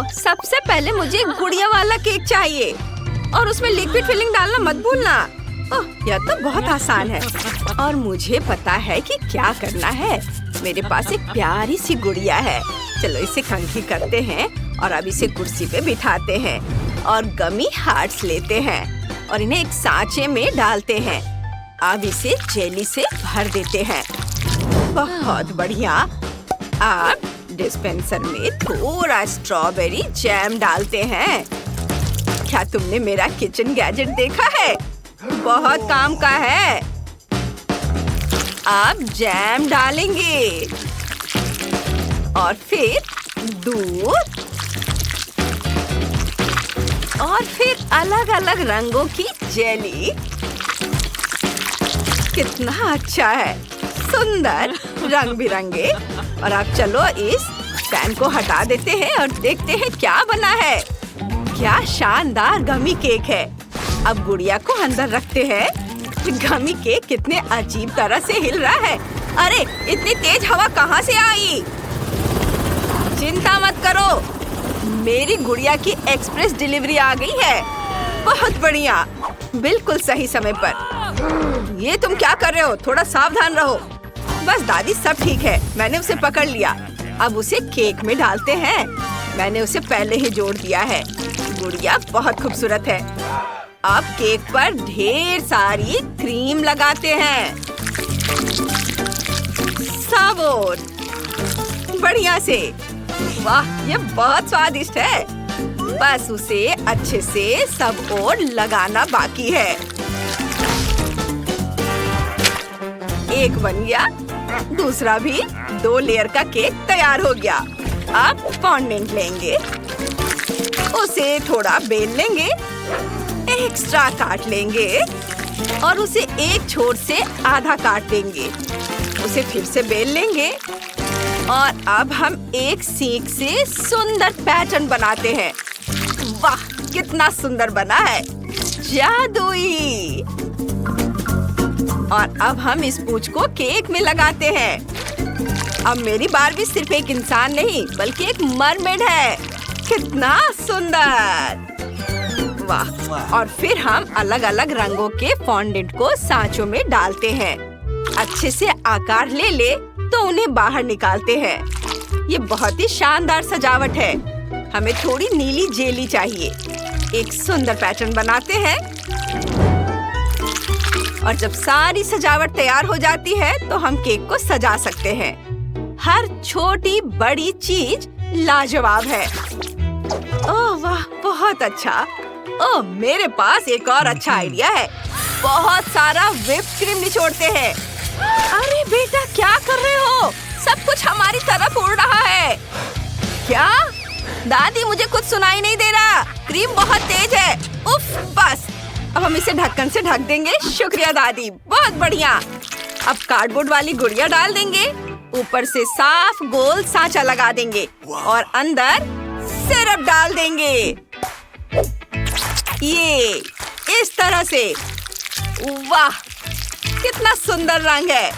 ओह, सबसे पहले मुझे गुड़िया वाला केक चाहिए और उसमें लिक्विड फिलिंग डालना मत भूलना। ओह, यह तो बहुत आसान है और मुझे पता है कि क्या करना है। मेरे पास एक प्यारी सी गुड़िया है। चलो इसे कंघी करते हैं और अब इसे कुर्सी पे बिठाते हैं और गमी हार्ट्स लेते हैं और इन्हें एक सांचे में डालते हैं। अब इसे जेली से भर देते हैं। बहुत बढ़िया। अब डिस्पेंसर में थोड़ा स्ट्रॉबेरी जैम डालते हैं। क्या तुमने मेरा किचन गैजेट देखा है? बहुत काम का है। अब जैम डालेंगे और फिर दूध और फिर अलग-अलग रंगों की जेली। कितना अच्छा है, सुंदर रंग बिरंगे। और अब चलो इस पैन को हटा देते हैं और देखते हैं क्या बना है। क्या शानदार गमी केक है। अब गुड़िया को अंदर रखते हैं। गमी केक कितने अजीब तरह से हिल रहा है। अरे इतनी तेज हवा कहाँ से आई? चिंता मत करो, मेरी गुड़िया की एक्सप्रेस डिलीवरी आ गई है। बहुत बढ़िया, बिल्कुल सही समय पर। ये तुम क्या कर रहे हो? थोड़ा सावधान रहो। बस दादी, सब ठीक है, मैंने उसे पकड़ लिया। अब उसे केक में डालते हैं। मैंने उसे पहले ही जोड़ दिया है। गुड़िया बहुत खूबसूरत है। अब केक पर ढेर सारी क्रीम लगाते हैं। साबुन बढ़िया से। वाह, ये बहुत स्वादिष्ट है। बस उसे अच्छे से सब ओर लगाना बाकी है। एक बन गया, दूसरा भी। 2 लेयर का केक तैयार हो गया। अब फॉन्डेंट लेंगे, उसे थोड़ा बेल लेंगे, एक्स्ट्रा काट लेंगे और उसे एक छोर से आधा काट देंगे। उसे फिर से बेल लेंगे और अब हम एक सीख से सुंदर पैटर्न बनाते हैं। वाह, कितना सुंदर बना है, जादुई। और अब हम इस पूंछ को केक में लगाते हैं। अब मेरी बारबी सिर्फ एक इंसान नहीं बल्कि एक मरमेड है। कितना सुंदर। वाह। और फिर हम अलग अलग रंगों के फॉन्डेंट को सांचों में डालते हैं। अच्छे से आकार ले ले तो उन्हें बाहर निकालते हैं। ये बहुत ही शानदार सजावट है। हमें थोड़ी नीली जेली चाहिए। एक सुंदर पैटर्न बनाते हैं और जब सारी सजावट तैयार हो जाती है तो हम केक को सजा सकते हैं। हर छोटी बड़ी चीज लाजवाब है। ओह वाह, बहुत अच्छा। ओह, मेरे पास एक और अच्छा आइडिया है। बहुत सारा व्हिप क्रीम निचोड़ते हैं। अरे बेटा, क्या कर रहे हो? सब कुछ हमारी तरफ उड़ रहा है। क्या? दादी, मुझे कुछ सुनाई नहीं दे रहा। क्रीम बहुत तेज है। उफ, बस। अब हम इसे ढक्कन से ढक देंगे। शुक्रिया दादी, बहुत बढ़िया। अब कार्डबोर्ड वाली गुड़िया डाल देंगे, ऊपर से साफ गोल सांचा लगा देंगे और अंदर सिरप डाल देंगे। ये इस तरह से। वाह, कितना सुंदर रंग है।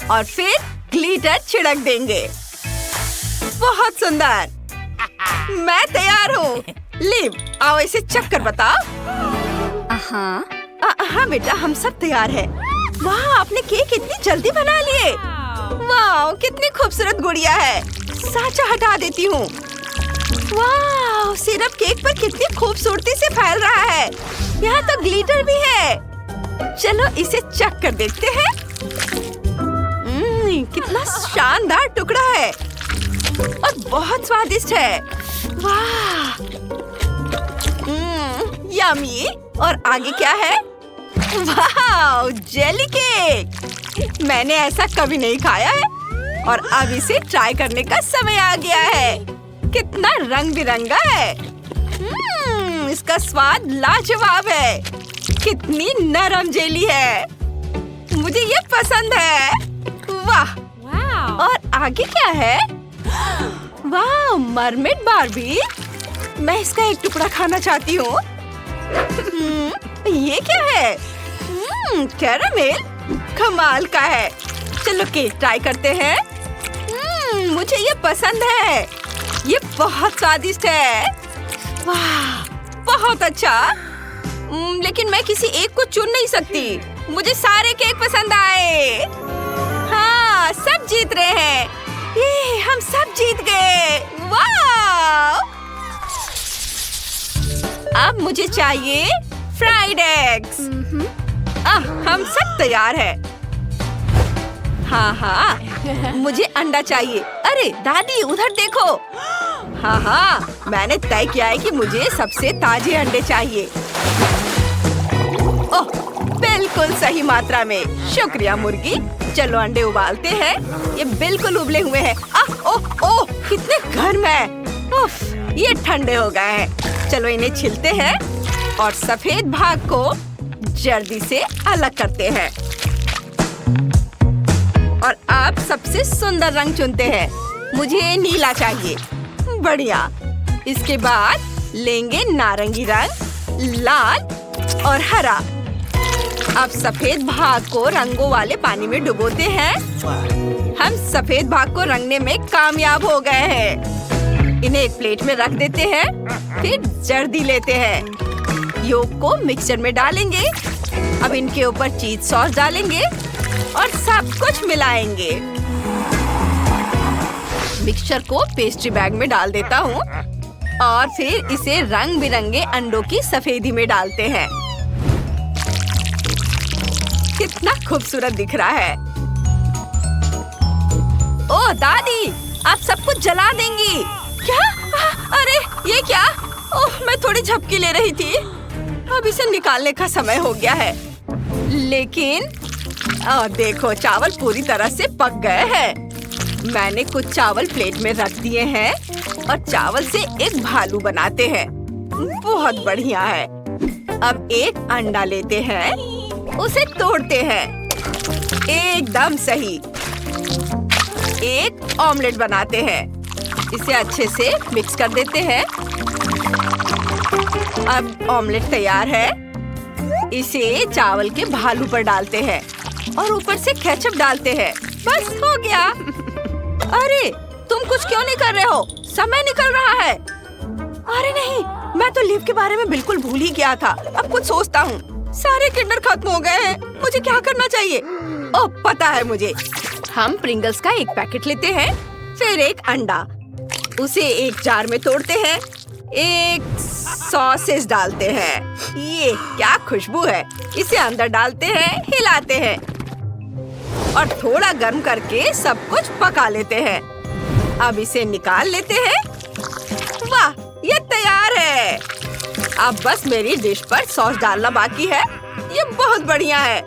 और फिर ग्लिटर छिड़क देंगे। बहुत सुंदर। मैं तैयार हूँ। लिव, आओ इसे चक्कर बताओ। हाँ बेटा, हम सब तैयार हैं। वाह, आपने केक इतनी जल्दी बना लिए। वाह, कितनी खूबसूरत गुड़िया है। सांचा हटा देती हूँ। वाह, सिरप केक पर कितनी खूबसूरती से फैल रहा है। यहाँ तो ग्लिटर भी है। चलो इसे चख कर देखते हैं। कितना शानदार टुकड़ा है और बहुत स्वादिष्ट है। वाह, यम्मी। और आगे क्या है? वाह, जेली केक। मैंने ऐसा कभी नहीं खाया है और अब इसे ट्राई करने का समय आ गया है। कितना रंग बिरंगा है। इसका स्वाद लाजवाब है। कितनी नरम जेली है। मुझे ये पसंद है। वाह। और आगे क्या है? वाह, मरमेड बारबी। मैं इसका एक टुकड़ा खाना चाहती हूँ। ये क्या है? कैरामेल। कमाल का है। चलो केक ट्राई करते हैं। मुझे ये पसंद है। ये बहुत स्वादिष्ट है। वाह, बहुत अच्छा। लेकिन मैं किसी एक को चुन नहीं सकती। मुझे सारे केक पसंद आए। हाँ, सब जीत रहे हैं। ये हम सब जीत गए। वाह! अब मुझे चाहिए फ्राइड एग्स। हम सब तैयार हैं। हाँ, मुझे अंडा चाहिए। अरे दादी, उधर देखो। हाँ, मैंने तय किया है कि मुझे सबसे ताजे अंडे चाहिए। ओह, बिल्कुल सही मात्रा में। शुक्रिया मुर्गी। चलो अंडे उबालते हैं। ये बिल्कुल उबले हुए हैं। ओह, कितने गर्म है। उफ, ये ठंडे हो गए हैं। चलो इन्हें छिलते हैं और सफेद भाग को जर्दी से अलग करते हैं। और अब सबसे सुंदर रंग चुनते हैं। मुझे नीला चाहिए। बढ़िया। इसके बाद लेंगे नारंगी रंग, लाल और हरा। अब सफेद भाग को रंगों वाले पानी में डुबोते हैं। हम सफेद भाग को रंगने में कामयाब हो गए हैं। इन्हें एक प्लेट में रख देते हैं। फिर जर्दी लेते हैं। योग को मिक्सचर में डालेंगे। अब इनके ऊपर चीज सॉस डालेंगे और सब कुछ मिलाएंगे। मिक्सचर को पेस्ट्री बैग में डाल देता हूँ और फिर इसे रंग बिरंगे अंडों की सफेदी में डालते हैं। कितना खूबसूरत दिख रहा है। ओह दादी, आप सब कुछ जला देंगी क्या? अरे ये क्या? ओह, मैं थोड़ी झपकी ले रही थी। अब इसे निकालने का समय हो गया है। लेकिन देखो, चावल पूरी तरह से पक गए हैं। मैंने कुछ चावल प्लेट में रख दिए हैं और चावल से एक भालू बनाते हैं। बहुत बढ़िया है। अब एक अंडा लेते हैं, उसे तोड़ते हैं। एकदम सही। एक ऑमलेट बनाते हैं। इसे अच्छे से मिक्स कर देते हैं। अब ऑमलेट तैयार है। इसे चावल के भालू पर डालते हैं और ऊपर से केचप डालते हैं। बस हो गया। अरे तुम कुछ क्यों नहीं कर रहे हो? समय निकल रहा है। अरे नहीं, मैं तो लीव के बारे में बिल्कुल भूल ही गया था। अब कुछ सोचता हूँ। सारे किंडर खत्म हो गए हैं। मुझे क्या करना चाहिए? ओह, पता है मुझे। हम प्रिंगल्स का एक पैकेट लेते हैं, फिर एक अंडा। उसे एक जार में तोड़ते हैं। एक सॉसेज डालते हैं। ये क्या खुशबू है। इसे अंदर डालते हैं, हिलाते हैं और थोड़ा गर्म करके सब कुछ पका लेते हैं। अब इसे निकाल लेते हैं। वाह, ये तैयार है। अब बस मेरी डिश पर सॉस डालना बाकी है। ये बहुत बढ़िया है।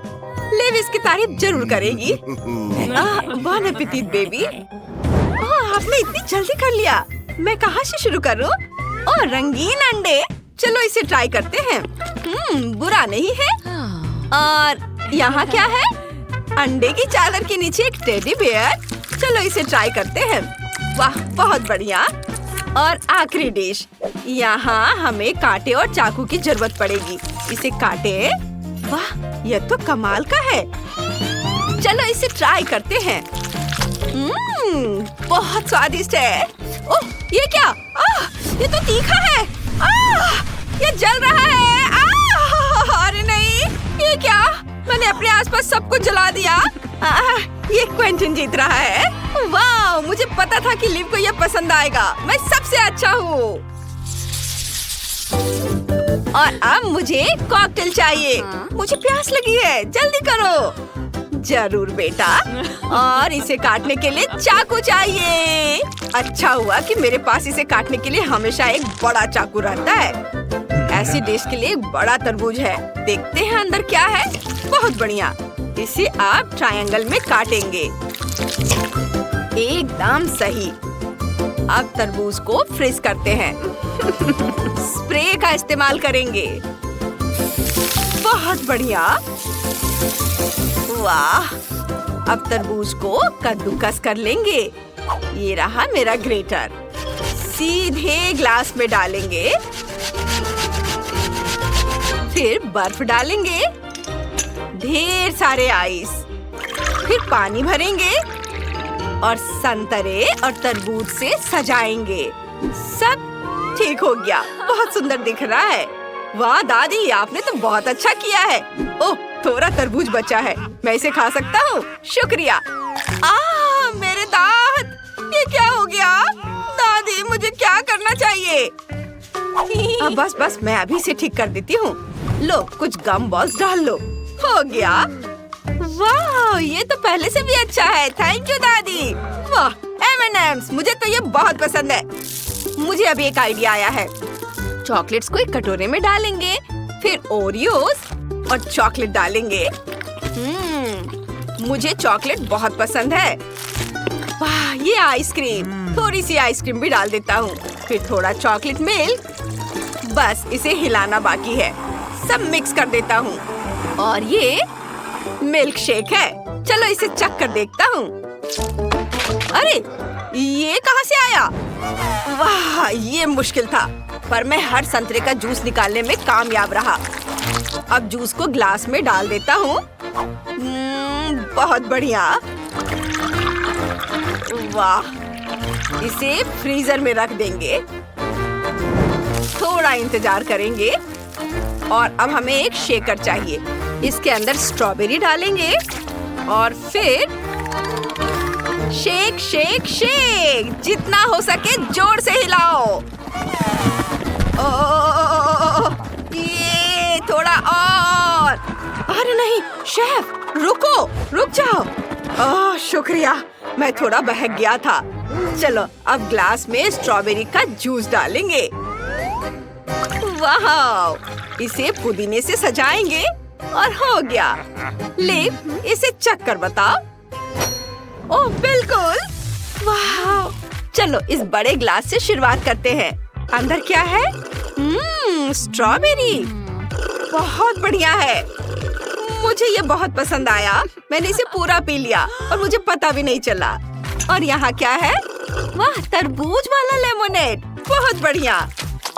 लिव इसकी तारीफ जरूर करेगी। बॉन एपेटिट बेबी। आपने इतनी जल्दी कर लिया। मैं कहाँ से शुरू करूँ? ओह, रंगीन अंडे। चलो इसे ट्राई करते हैं। बुरा नहीं है। और यहाँ क्या है? अंडे की चादर के नीचे एक टेडी बेयर। चलो इसे ट्राई करते हैं। वाह, बहुत बढ़िया। और आखिरी डिश। यहाँ हमें कांटे और चाकू की जरूरत पड़ेगी। इसे काटे। वाह, यह तो कमाल का है। चलो इसे ट्राई करते हैं। बहुत स्वादिष्ट है। ओह, ये क्या? ये तो तीखा है। ये जल रहा है। अरे नहीं, ये क्या? मैंने अपने आसपास सब कुछ जला दिया। ये क्वेंटिन जीत रहा है। वाह, मुझे पता था कि लिव को ये पसंद आएगा। मैं सबसे अच्छा हूँ। और अब मुझे कॉकटेल चाहिए। मुझे प्यास लगी है। जल्दी करो। जरूर बेटा। और इसे काटने के लिए चाकू चाहिए। अच्छा हुआ कि मेरे पास इसे काटने के लिए हमेशा एक बड़ा चाकू रहता है। ऐसी डिश के लिए एक बड़ा तरबूज है। देखते हैं अंदर क्या है। बहुत बढ़िया। इसे आप ट्रायंगल में काटेंगे। एकदम सही। अब तरबूज को फ्रीज करते हैं। स्प्रे का इस्तेमाल करेंगे। बहुत बढ़िया। वाह, अब तरबूज को कद्दूकस कर लेंगे। ये रहा मेरा ग्रेटर। सीधे ग्लास में डालेंगे। फिर बर्फ डालेंगे। ढेर सारे आइस। फिर पानी भरेंगे और संतरे और तरबूज से सजाएंगे। सब ठीक हो गया। बहुत सुंदर दिख रहा है। वाह दादी, आपने तो बहुत अच्छा किया है। ओह, थोड़ा तरबूज बचा है, मैं इसे खा सकता हूँ? शुक्रिया। मेरे दांत, ये क्या हो गया? दादी, मुझे क्या करना चाहिए? बस मैं अभी से ठीक कर देती हूँ। लो, कुछ गम बॉल्स डाल लो। हो गया। वाह, ये तो पहले से भी अच्छा है। थैंक यू दादी। वाह, M&M's, मुझे तो ये बहुत पसंद है। मुझे अभी एक आइडिया आया है। चॉकलेट्स को एक कटोरे में डालेंगे, फिर ओरियोस और चॉकलेट डालेंगे। मुझे चॉकलेट बहुत पसंद है। वाह, ये आइसक्रीम, थोड़ी सी आइसक्रीम भी डाल देता हूँ, फिर थोड़ा चॉकलेट मिल्क। बस इसे हिलाना बाकी है। सब मिक्स कर देता हूँ और ये मिल्क शेक है। चलो इसे चख कर देखता हूँ। अरे, ये कहाँ से आया? वाह, ये मुश्किल था, पर मैं हर संतरे का जूस निकालने में कामयाब रहा। अब जूस को ग्लास में डाल देता हूँ। बहुत बढ़िया। वाह, इसे फ्रीजर में रख देंगे। थोड़ा इंतजार करेंगे और अब हमें एक शेकर चाहिए। इसके अंदर स्ट्रॉबेरी डालेंगे और फिर शेक शेक शेक, जितना हो सके जोर से हिलाओ। ये थोड़ा और। अरे नहीं शेफ, रुको, रुक जाओ। शुक्रिया, मैं थोड़ा बहक गया था। चलो अब ग्लास में स्ट्रॉबेरी का जूस डालेंगे। वाह, इसे पुदीने से सजाएंगे और हो गया। ले, इसे चख कर बताओ। ओह बिल्कुल। वाह, चलो इस बड़े ग्लास से शुरुआत करते हैं। अंदर क्या है? स्ट्रॉबेरी। बहुत बढ़िया है, मुझे ये बहुत पसंद आया। मैंने इसे पूरा पी लिया और मुझे पता भी नहीं चला। और यहाँ क्या है? वाह, तरबूज वाला लेमोनेड, बहुत बढ़िया।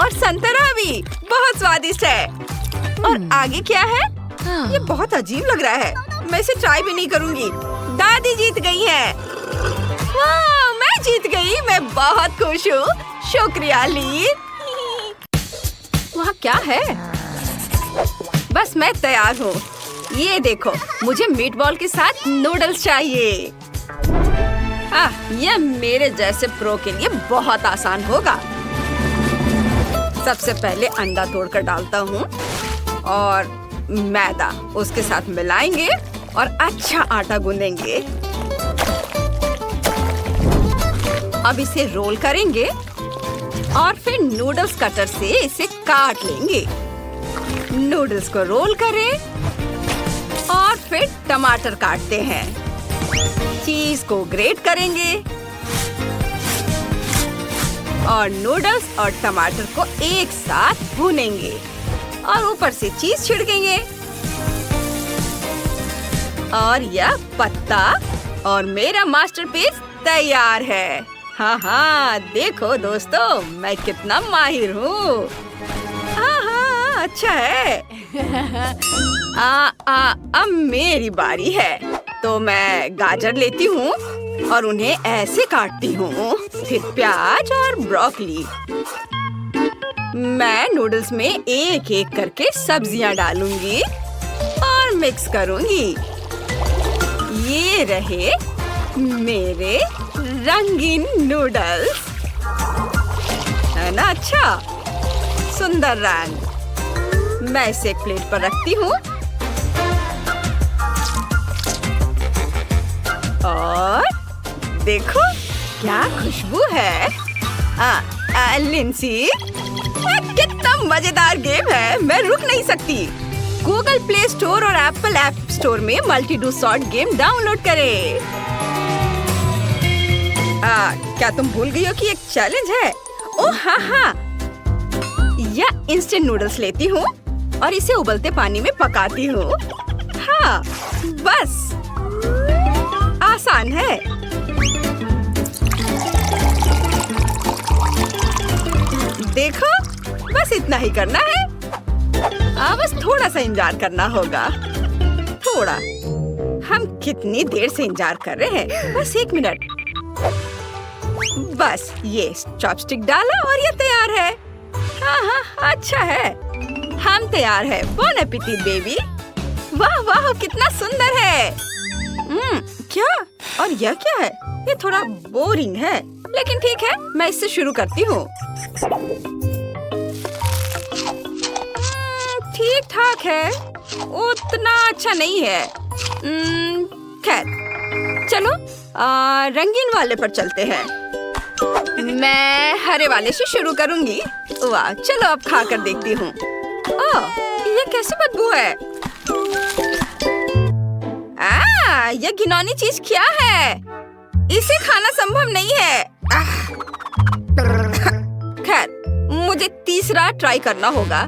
और संतरा भी बहुत स्वादिष्ट है। और आगे क्या है? ये बहुत अजीब लग रहा है, मैं इसे ट्राई भी नहीं करूँगी। दादी जीत गई है। वाह, मैं जीत गई, मैं बहुत खुश हूँ। शुक्रिया लीन। वहाँ क्या है? बस मैं तैयार हूँ। ये देखो, मुझे मीटबॉल के साथ नूडल्स चाहिए। ये मेरे जैसे प्रो के लिए बहुत आसान होगा। सबसे पहले अंडा तोड़कर डालता हूँ और मैदा उसके साथ मिलाएंगे और अच्छा आटा गूंदेंगे। अब इसे रोल करेंगे और फिर नूडल्स कटर से इसे काट लेंगे। नूडल्स को रोल करें और फिर टमाटर काटते हैं। चीज को ग्रेट करेंगे और नूडल्स और टमाटर को एक साथ भूनेंगे और ऊपर से चीज छिड़केंगे। और यह पत्ता और मेरा मास्टरपीस तैयार है। हाँ, देखो दोस्तों, मैं कितना माहिर हूँ। हाँ, अच्छा है। अब मेरी बारी है, तो मैं गाजर लेती हूँ और उन्हें ऐसे काटती हूँ, फिर प्याज और ब्रोकली। मैं नूडल्स में एक एक करके सब्जियाँ डालूंगी और मिक्स करूँगी। ये रहे मेरे रंगीन नूडल्स, है ना? अच्छा, सुंदर रंग। मैं इसे एक प्लेट पर रखती हूँ और देखो क्या खुशबू है। लिंसी, कितना मजेदार गेम है, मैं रुक नहीं सकती। गूगल प्ले स्टोर और एप्पल ऐप स्टोर में multi do sort game download करें। क्या तुम भूल गई हो कि एक चैलेंज है? ओह हाँ, यह इंस्टेंट नूडल्स लेती हूँ और इसे उबलते पानी में पकाती हूँ। हाँ, बस आसान है। देखो, बस इतना ही करना है। बस थोड़ा सा इंतजार करना होगा। थोड़ा। हम कितनी देर से इंतजार कर रहे हैं? बस 1 मिनट। बस ये चॉपस्टिक डाला और ये तैयार है। हाँ हाँ, अच्छा है। हम तैयार है। Bone appétit baby. वाह वाह, कितना सुंदर है। क्या? और यह क्या है? ये थोड़ा बोरिंग है, लेकिन ठीक है, मैं इससे शुरू करती हूँ। ठीक ठाक है, उतना अच्छा नहीं है। खैर, चलो रंगीन वाले पर चलते हैं। मैं हरे वाले से शुरू करूंगी। वाह, चलो अब खा कर देखती हूँ। ओह, ये कैसी बदबू है? यह घिनौनी चीज क्या है? इसे खाना संभव नहीं है। खैर, मुझे तीसरा ट्राई करना होगा।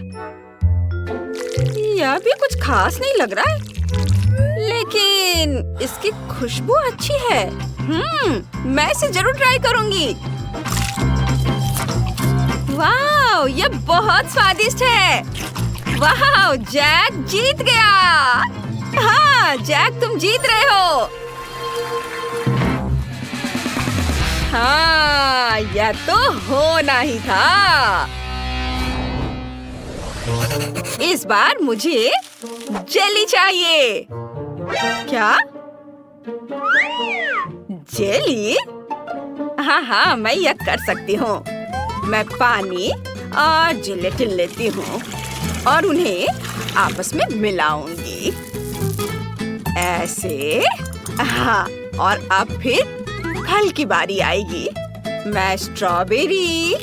यह भी कुछ खास नहीं लग रहा है, लेकिन इसकी खुशबू अच्छी है। मैं इसे जरूर ट्राई करूंगी। वाह, यह बहुत स्वादिष्ट है। वाह, जैक जीत गया। हाँ जैक, तुम जीत रहे हो। हाँ, यह तो होना ही था। इस बार मुझे जेली चाहिए। क्या? जेली? हाँ हाँ, मैं यह कर सकती हूँ। मैं पानी और जिलेटिन लेती हूँ और उन्हें आपस में मिलाऊंगी ऐसे। हाँ, और अब फिर फल की बारी आएगी। मैं स्ट्रॉबेरी,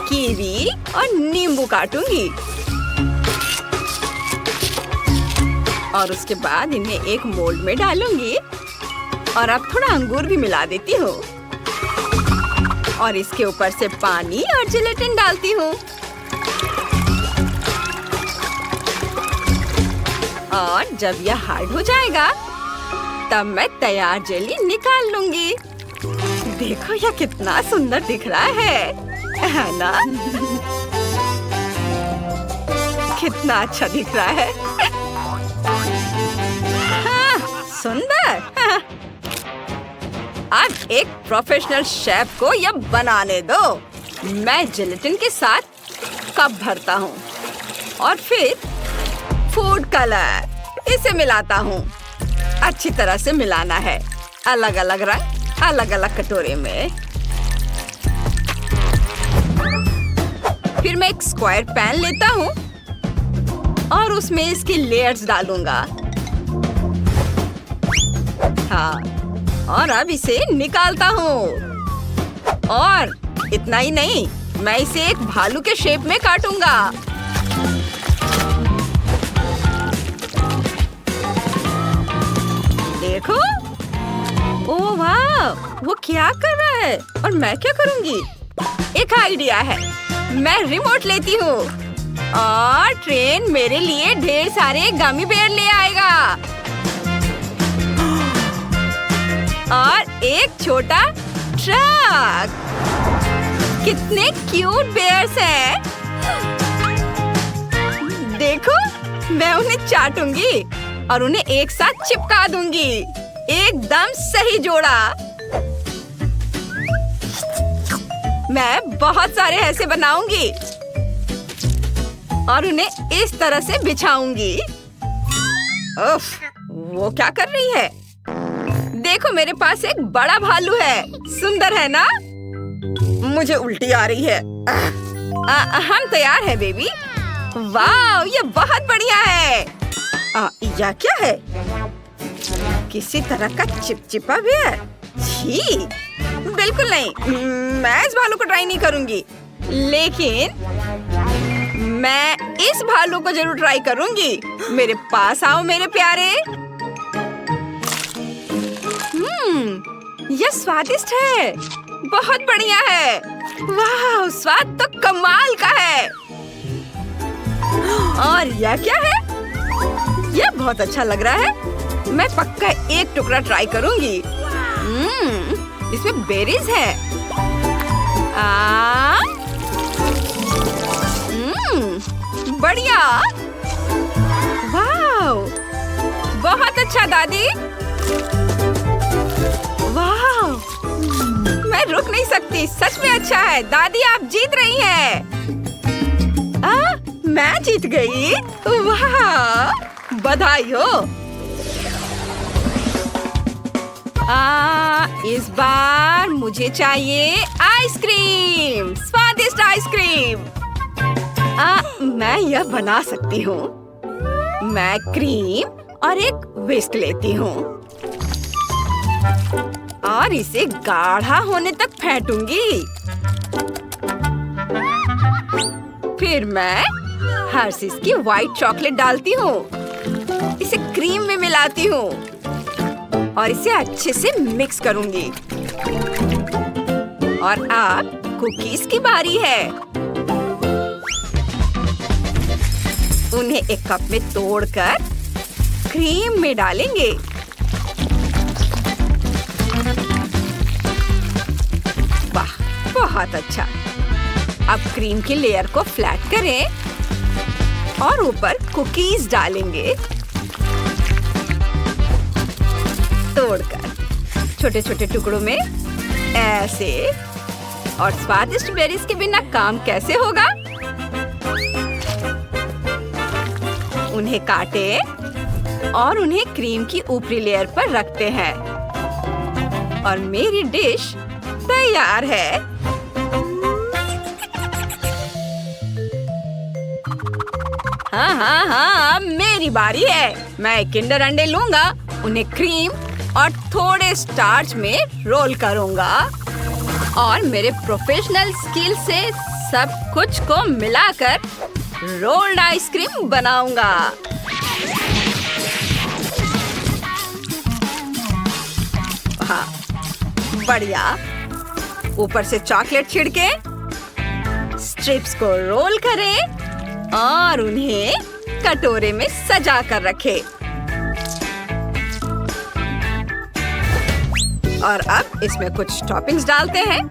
कीवी और नींबू काटूंगी और उसके बाद इन्हें एक मोल्ड में डालूंगी और अब थोड़ा अंगूर भी मिला देती हूँ और इसके ऊपर से पानी और जिलेटिन डालती हूँ और जब यह हार्ड हो जाएगा तब मैं तैयार जेली निकाल लूंगी। देखो यह कितना सुंदर दिख रहा है ना? कितना अच्छा दिख रहा है। हाँ, सुंदर। हाँ। अब एक प्रोफेशनल शेफ को यह बनाने दो। मैं जिलेटिन के साथ कप भरता हूँ और फिर फूड कलर इसे मिलाता हूँ। अच्छी तरह से मिलाना है। अलग अलग रंग अलग अलग कटोरे में। फिर मैं एक स्क्वायर पैन लेता हूँ और उसमें इसकी लेयर्स डालूंगा। हाँ, और अब इसे निकालता हूँ और इतना ही नहीं, मैं इसे एक भालू के शेप में काटूंगा। देखो, ओह वाह, वो क्या कर रहा है और मैं क्या करूंगी? एक आइडिया है। मैं रिमोट लेती हूँ और ट्रेन मेरे लिए ढेर सारे गमी बेयर ले आएगा और एक छोटा ट्रक। कितने क्यूट बेयर्स हैं। देखो, मैं उन्हें चाटूंगी और उन्हें एक साथ चिपका दूंगी। एकदम सही जोड़ा। मैं बहुत सारे ऐसे बनाऊंगी और उन्हें इस तरह से बिछाऊंगी। उफ, वो क्या कर रही है? देखो, मेरे पास एक बड़ा भालू है। सुंदर है ना? मुझे उल्टी आ रही है। हम तैयार हैं बेबी। वाह, ये बहुत बढ़िया है। यह क्या है? किसी तरह का चिपचिपा बेयर। छी, बिल्कुल नहीं। मैं इस भालू को ट्राई नहीं करूंगी, लेकिन मैं इस भालू को जरूर ट्राई करूंगी। मेरे पास आओ मेरे प्यारे। यह स्वादिष्ट है। बहुत बढ़िया है। वाह, स्वाद तो कमाल का है। और यह क्या है? यह बहुत अच्छा लग रहा है। मैं पक्का एक टुकड़ा ट्राई करूंगी। इसमें बेरीज है। बढ़िया। वाह, बहुत अच्छा दादी। वाह, मैं रुक नहीं सकती। सच में अच्छा है। दादी आप जीत रही हैं। मैं जीत गई। वाह, बधाई हो। इस बार मुझे चाहिए आइसक्रीम, स्वादिष्ट आइसक्रीम। मैं यह बना सकती हूँ। मैं क्रीम और एक विस्क लेती हूँ और इसे गाढ़ा होने तक फेंटूंगी। फिर मैं हर्शीज की व्हाइट चॉकलेट डालती हूँ। इसे क्रीम में मिलाती हूँ और इसे अच्छे से मिक्स करूंगी। और अब कुकीज की बारी है। उन्हें एक कप में तोड़कर क्रीम में डालेंगे। वाह, बहुत अच्छा। अब क्रीम की लेयर को फ्लैट करें और ऊपर कुकीज डालेंगे तोड़कर छोटे छोटे टुकड़ों में ऐसे। और स्वादिष्ट बेरीज के बिना काम कैसे होगा। उन्हें काटें और उन्हें क्रीम की ऊपरी लेयर पर रखते हैं और मेरी डिश तैयार है। हाँ, मेरी बारी है। मैं किंडर अंडे लूंगा, उन्हें क्रीम और थोड़े स्टार्च में रोल करूंगा और मेरे प्रोफेशनल स्किल से सब कुछ को मिलाकर रोल्ड आइसक्रीम बनाऊंगा। हाँ, बढ़िया। ऊपर से चॉकलेट छिड़के, स्ट्रिप्स को रोल करें और उन्हें कटोरे में सजा कर रखें। और अब इसमें कुछ टॉपिंग्स डालते हैं।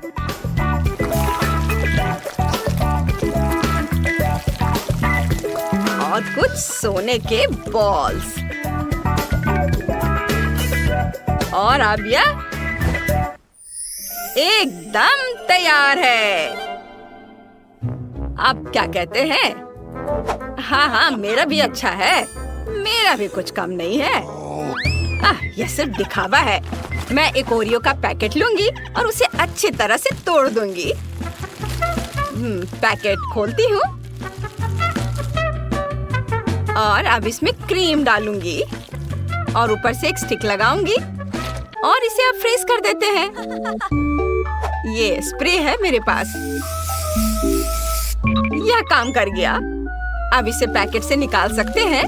और कुछ सोने के बॉल्स। और अब यह एकदम तैयार है। आप क्या कहते हैं? हाँ, मेरा भी अच्छा है। मेरा भी कुछ कम नहीं है। यह सिर्फ दिखावा है। मैं एक ओरियो का पैकेट लूंगी और उसे अच्छी तरह से तोड़ दूंगी। पैकेट खोलती हूँ और अब इसमें क्रीम डालूंगी और ऊपर से एक स्टिक लगाऊंगी और इसे अब फ्रीज कर देते हैं। ये स्प्रे है मेरे पास। यह काम कर गया। अब इसे पैकेट से निकाल सकते हैं।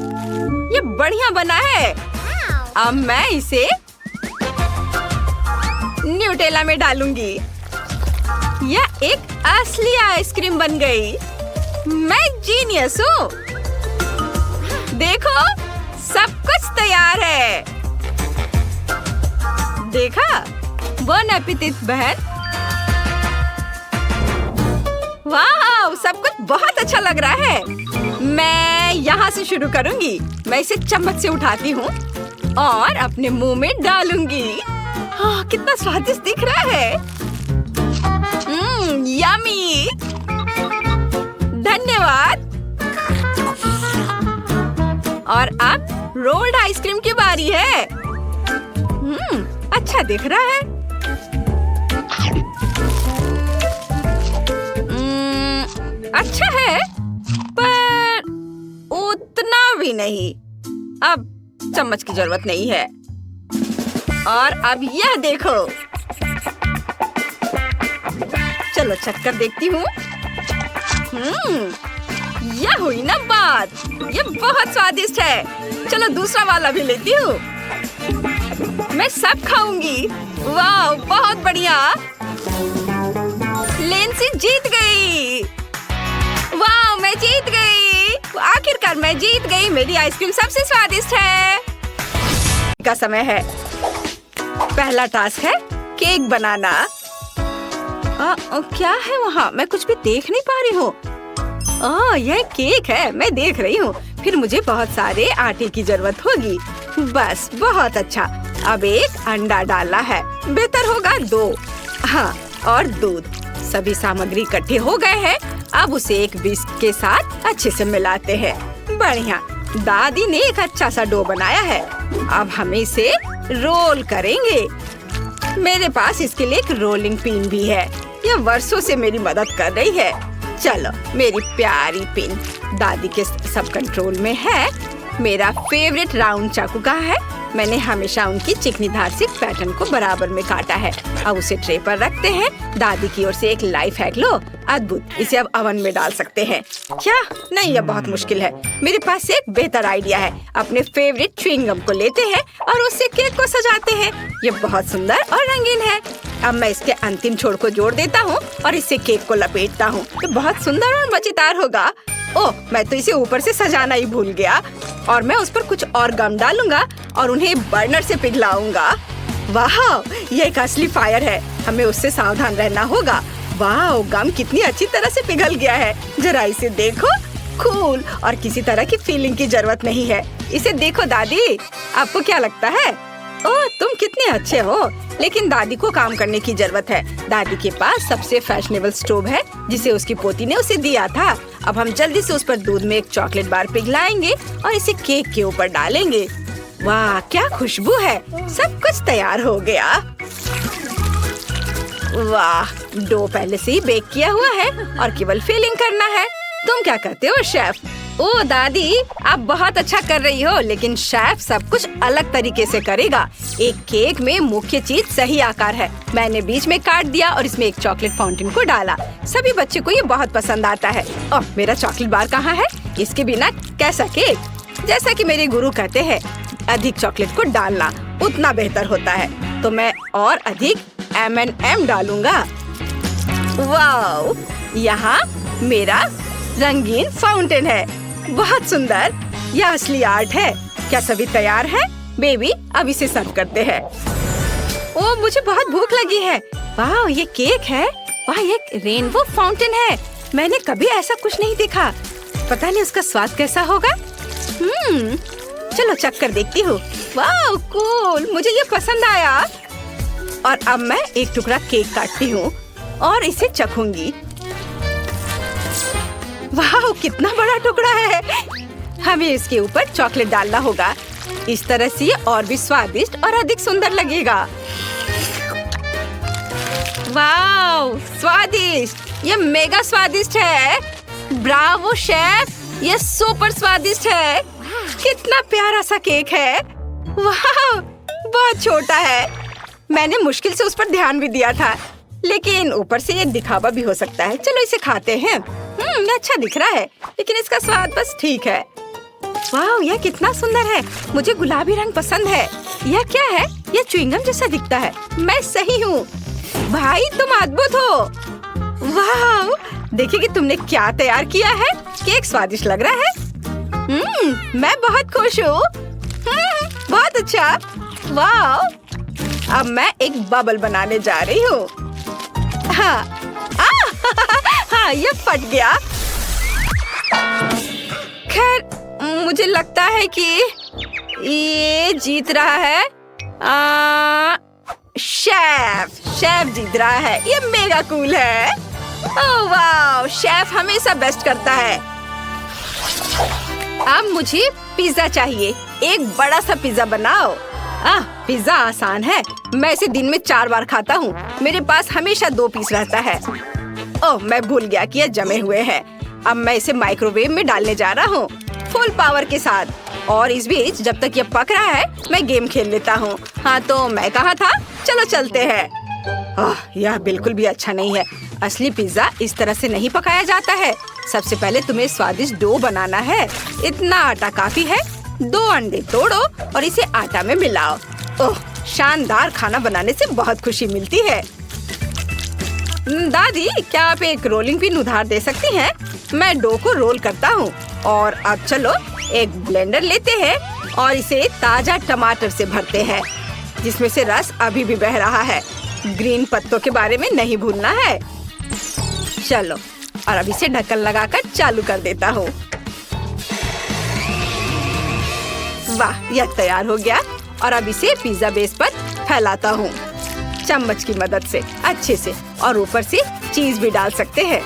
ये बढ़िया बना है। अब मैं इसे न्यूटेला में डालूंगी। यह एक असली आइसक्रीम बन गई। मैं जीनियस हूँ। देखो, सब कुछ तैयार है। देखा? बोन एपेटिट बहन। वाह, सब कुछ बहुत अच्छा लग रहा है। मैं यहाँ से शुरू करूंगी। मैं इसे चम्मच से उठाती हूँ और अपने मुंह में डालूंगी। कितना स्वादिष्ट दिख रहा है। यम्मी। धन्यवाद। और अब रोल्ड आइसक्रीम की बारी है। अच्छा दिख रहा है। अच्छा है, पर उतना भी नहीं। अब चम्मच की जरूरत नहीं है। और अब यह देखो। चलो चक्कर देखती हूँ। यह हुई ना बात। यह बहुत स्वादिष्ट है। चलो दूसरा वाला भी लेती हूँ। मैं सब खाऊंगी। वाह, बहुत बढ़िया। लेंसी जीत गई। वाह, मैं जीत गई। आखिरकार मैं जीत गई। मेरी आइसक्रीम सबसे स्वादिष्ट है। का समय है। पहला टास्क है केक बनाना। क्या है वहाँ? मैं कुछ भी देख नहीं पा रही हूँ। यह केक है। मैं देख रही हूँ। फिर मुझे बहुत सारे आटे की जरूरत होगी। बस, बहुत अच्छा। अब एक अंडा डालना है। बेहतर होगा 2। हाँ, और दूध। सभी सामग्री इकट्ठे हो गए हैं। अब उसे एक विस्क के साथ अच्छे से मिलाते हैं। बढ़िया, दादी ने एक अच्छा सा डो बनाया है। अब हमें इसे रोल करेंगे। मेरे पास इसके लिए एक रोलिंग पिन भी है। यह वर्षों से मेरी मदद कर रही है। चलो, मेरी प्यारी पिन दादी के सब कंट्रोल में है। मेरा फेवरेट राउंड चाकू कहाँ है? मैंने हमेशा उनकी चिकनी धार से पैटर्न को बराबर में काटा है। अब उसे ट्रे पर रखते हैं। दादी की ओर से एक लाइफ हैक लो। अद्भुत, इसे अब ओवन में डाल सकते हैं। क्या? नहीं, यह बहुत मुश्किल है। मेरे पास एक बेहतर आइडिया है। अपने फेवरेट च्युइंग गम को लेते हैं और उससे केक को सजाते हैं। ये बहुत सुंदर और रंगीन है। अब मैं इसके अंतिम छोर को जोड़ देता हूँ और इससे केक को लपेटता हूँ। तो बहुत सुंदर और मजेदार होगा। ओह, मैं तो इसे ऊपर से सजाना ही भूल गया। और मैं उस पर कुछ और गम डालूंगा और उन्हें बर्नर से पिघलाऊंगा। वाह, ये एक असली फायर है। हमें उससे सावधान रहना होगा। वाह, गम कितनी अच्छी तरह से पिघल गया है। जरा इसे देखो, कूल और किसी तरह की फीलिंग की जरूरत नहीं है। इसे देखो दादी, आपको क्या लगता है? ओह, तुम कितने अच्छे हो। लेकिन दादी को काम करने की जरूरत है। दादी के पास सबसे फैशनेबल स्टोव है जिसे उसकी पोती ने उसे दिया था। अब हम जल्दी से उस पर दूध में एक चॉकलेट बार पिघलाएंगे और इसे केक के ऊपर डालेंगे। वाह, क्या खुशबू है। सब कुछ तैयार हो गया। वाह, डो पहले से ही बेक किया हुआ है और केवल फिलिंग करना है। तुम क्या कहते हो शेफ? ओ दादी, आप बहुत अच्छा कर रही हो, लेकिन शेफ सब कुछ अलग तरीके से करेगा। एक केक में मुख्य चीज सही आकार है। मैंने बीच में काट दिया और इसमें एक चॉकलेट फाउंटेन को डाला। सभी बच्चे को ये बहुत पसंद आता है। ओह, मेरा चॉकलेट बार कहाँ है? इसके बिना कैसा केक? जैसा कि मेरे गुरु कहते हैं, अधिक चॉकलेट को डालना उतना बेहतर होता है। तो मैं और अधिक M&M डालूंगा। वाओ, यहाँ मेरा रंगीन फाउंटेन है। बहुत सुंदर। यह असली आर्ट है। क्या सभी तैयार है? बेबी, अब इसे सर्व करते हैं। ओह, मुझे बहुत भूख लगी है। वाह, ये केक है। वाह, ये रेनबो फाउंटेन है। मैंने कभी ऐसा कुछ नहीं देखा। पता नहीं उसका स्वाद कैसा होगा। चलो चख कर देखती हूँ। वाह, कूल, मुझे ये पसंद आया। और अब मैं एक टुकड़ा केक काटती हूँ और इसे चखूंगी। वाह, कितना बड़ा टुकड़ा है। हमें इसके ऊपर चॉकलेट डालना होगा। इस तरह से ये और भी स्वादिष्ट और अधिक सुंदर लगेगा। वाह, स्वादिष्ट। ये मेगा स्वादिष्ट है। ब्रावो शेफ, ये सुपर स्वादिष्ट है। कितना प्यारा सा केक है। वाह, बहुत छोटा है। मैंने मुश्किल से उस पर ध्यान भी दिया था, लेकिन ऊपर से ये दिखावा भी हो सकता है। चलो इसे खाते हैं। ये अच्छा दिख रहा है, लेकिन इसका स्वाद बस ठीक है। वाह, यह कितना सुंदर है। मुझे गुलाबी रंग पसंद है। यह क्या है? यह च्युइंगम जैसा दिखता है। मैं सही हूँ। भाई, तुम अद्भुत हो। वाह, देखिए कि तुमने क्या तैयार किया है। केक स्वादिष्ट लग रहा है। मैं बहुत खुश हूँ। बहुत अच्छा। वाह, अब मैं एक बबल बनाने जा रही हूँ। हाँ, हाँ, ये फट गया। खैर, मुझे लगता है कि ये जीत रहा है। शेफ जीत रहा है। ये मेगा कूल है। ओह वाह, शेफ हमेशा बेस्ट करता है। अब मुझे पिज्जा चाहिए। एक बड़ा सा पिज्जा बनाओ। पिज्जा आसान है। मैं इसे दिन में 4 बार खाता हूँ। मेरे पास हमेशा 2 पीस रहता है। ओह, मैं भूल गया कि ये जमे हुए हैं। अब मैं इसे माइक्रोवेव में डालने जा रहा हूँ, फुल पावर के साथ। और इस बीच जब तक ये पक रहा है, मैं गेम खेल लेता हूँ। हाँ, तो मैं कहाँ था? चलो चलते हैं। यह बिल्कुल भी अच्छा नहीं है। असली पिज्जा इस तरह से नहीं पकाया जाता है। सबसे पहले तुम्हें स्वादिष्ट डो बनाना है। इतना आटा काफी है। 2 अंडे तोड़ो और इसे आटा में मिलाओ। ओह, शानदार खाना बनाने से बहुत खुशी मिलती है। दादी, क्या आप एक रोलिंग पिन उधार दे सकती हैं? मैं डो को रोल करता हूँ। और अब चलो एक ब्लेंडर लेते हैं और इसे ताजा टमाटर से भरते हैं, जिसमें से रस अभी भी बह रहा है। ग्रीन पत्तों के बारे में नहीं भूलना है। चलो, और अब इसे ढक्कन लगाकर चालू कर देता हूँ। वाह, यह तैयार हो गया। और अब इसे पिज्जा बेस पर फैलाता हूँ। चम्मच की मदद से अच्छे से, और ऊपर से चीज भी डाल सकते हैं।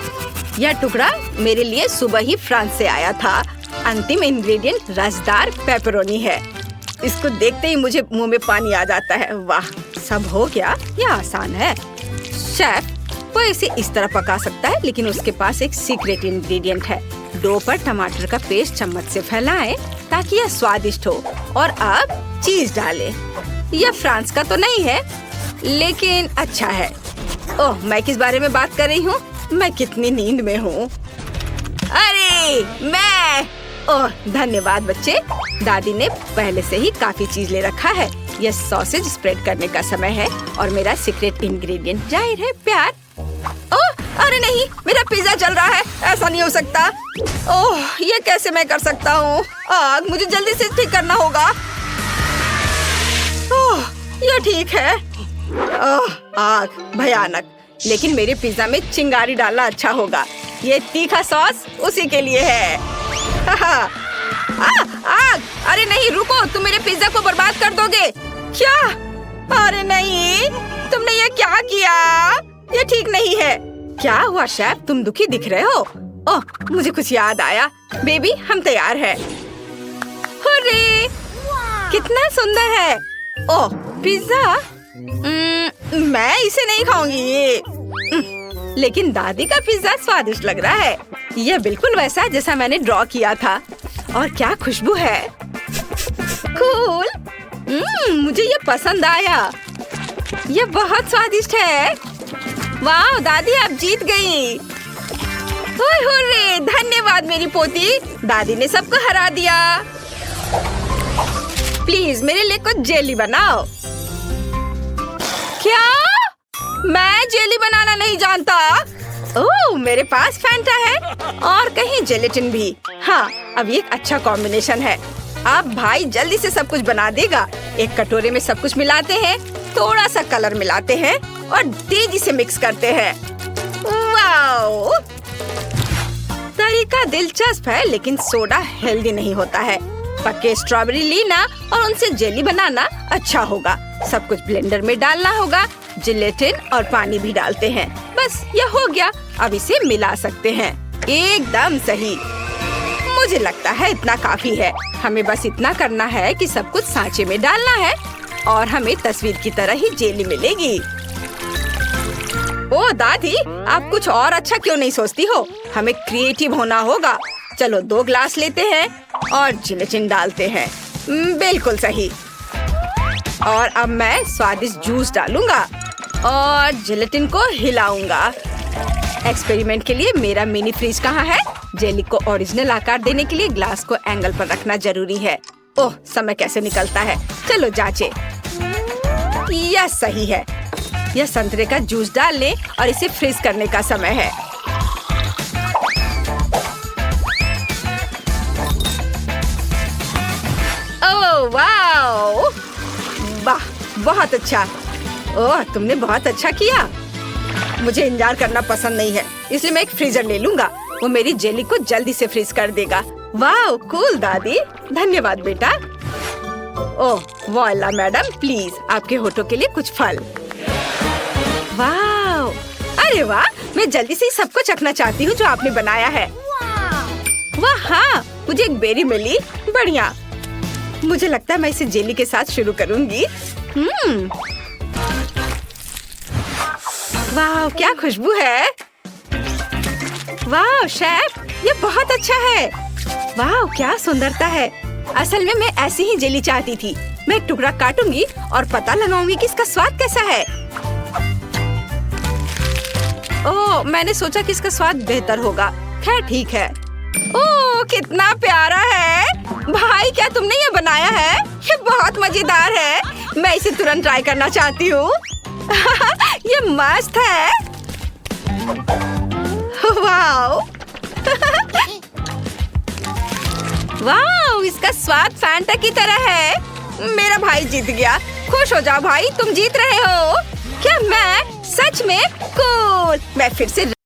यह टुकड़ा मेरे लिए सुबह ही फ्रांस से आया था। अंतिम इंग्रेडिएंट रसदार पेपरोनी है। इसको देखते ही मुझे मुंह में पानी आ जाता है। वाह, सब हो गया। यह आसान है। शेफ वो इसे इस तरह पका सकता है, लेकिन उसके पास एक सीक्रेट इंग्रेडिएंट है। डो पर टमाटर का पेस्ट चम्मच से फैलाएं ताकि यह स्वादिष्ट हो, और अब चीज डालें। यह फ्रांस का तो नहीं है, लेकिन अच्छा है। ओह, मैं किस बारे में बात कर रही हूँ? मैं कितनी नींद में हूँ। अरे मैं ओह, धन्यवाद बच्चे। दादी ने पहले से ही काफी चीज ले रखा है। यह सॉसेज स्प्रेड करने का समय है, और मेरा सीक्रेट इंग्रेडिएंट जाहिर है प्यार। ओह, अरे नहीं, मेरा पिज्जा जल रहा है। ऐसा नहीं हो सकता। ओह, ये कैसे मैं कर सकता हूँ? आग मुझे जल्दी से ठीक करना होगा। ओह, ये ठीक है। ओह, आग भयानक। लेकिन मेरे पिज्जा में चिंगारी डालना अच्छा होगा। ये तीखा सॉस उसी के लिए है। आग! अरे नहीं, रुको, तुम मेरे पिज्जा को बर्बाद कर दोगे। क्या? अरे नहीं, तुमने ये क्या किया? ये ठीक नहीं है। क्या हुआ शेफ, तुम दुखी दिख रहे हो? ओह, मुझे कुछ याद आया। बेबी, हम तैयार हैं। हुर्रे! कितना सुंदर है। ओह, पिज्जा। मैं इसे नहीं खाऊंगी। लेकिन दादी का पिज्जा स्वादिष्ट लग रहा है। यह बिल्कुल वैसा जैसा मैंने ड्रॉ किया था। और क्या खुशबू है। कूल। मुझे ये पसंद आया। ये बहुत स्वादिष्ट है। वाह दादी, आप जीत गई। हुर्रे, धन्यवाद मेरी पोती। दादी ने सबको हरा दिया। प्लीज मेरे लिए कुछ जेली बनाओ। क्या? मैं जेली बनाना नहीं जानता। ओह, मेरे पास फैंटा है और कहीं जेलेटिन भी। हाँ, अब ये एक अच्छा कॉम्बिनेशन है। अब भाई जल्दी से सब कुछ बना देगा। एक कटोरे में सब कुछ मिलाते हैं, थोड़ा सा कलर मिलाते हैं और तेजी से मिक्स करते हैं। वाओ! तरीका दिलचस्प है, लेकिन सोडा हेल्दी नहीं होता है। पक्के स्ट्रॉबेरी लेना और उनसे जेली बनाना अच्छा होगा। सब कुछ ब्लेंडर में डालना होगा। जिलेटिन और पानी भी डालते हैं। बस यह हो गया। अब इसे मिला सकते हैं। एकदम सही। मुझे लगता है इतना काफी है। हमें बस इतना करना है कि सब कुछ सांचे में डालना है, और हमें तस्वीर की तरह ही जेली मिलेगी। ओ दादी, आप कुछ और अच्छा क्यों नहीं सोचती हो? हमें क्रिएटिव होना होगा। चलो 2 ग्लास लेते हैं और जिलेटिन डालते हैं। बिल्कुल सही। और अब मैं स्वादिष्ट जूस डालूंगा और जिलेटिन को हिलाऊंगा। एक्सपेरिमेंट के लिए मेरा मिनी फ्रीज कहाँ है? जेली को ओरिजिनल आकार देने के लिए ग्लास को एंगल पर रखना जरूरी है। ओह, समय कैसे निकलता है। चलो जांचे। यह सही है। यह संतरे का जूस डाल लें और इसे फ्रीज करने का समय है। Oh wow! वाह, बहुत अच्छा। ओह, तुमने बहुत अच्छा किया। मुझे इंतजार करना पसंद नहीं है, इसलिए मैं एक फ्रीजर ले लूंगा। वो मेरी जेली को जल्दी से फ्रीज कर देगा। वाह, कूल दादी। धन्यवाद बेटा। ओह वाला मैडम, प्लीज आपके होठों के लिए कुछ फल। वाह! अरे वाह, मैं जल्दी से सबको चखना चाहती हूँ जो आपने बनाया है। वाह हाँ, मुझे एक बेरी मिली। बढ़िया। मुझे लगता है मैं इसे जेली के साथ शुरू करूंगी। वाह, क्या खुशबू है। वाह शेफ, ये बहुत अच्छा है। वाह, क्या सुंदरता है। असल में मैं ऐसी ही जेली चाहती थी। मैं एक टुकड़ा काटूंगी और पता लगाऊंगी कि इसका स्वाद कैसा है। ओह, मैंने सोचा कि इसका स्वाद बेहतर होगा। खैर ठीक है। ओह, कितना प्यारा है। भाई, क्या तुमने ये बनाया है? ये बहुत मजेदार है। मैं इसे तुरंत ट्राई करना चाहती हूँ। ये मस्त है। वाओ! वाओ, इसका स्वाद फैंटा की तरह है। मेरा भाई जीत गया। खुश हो जाओ भाई, तुम जीत रहे हो। क्या मैं सच में? कूल। मैं फिर से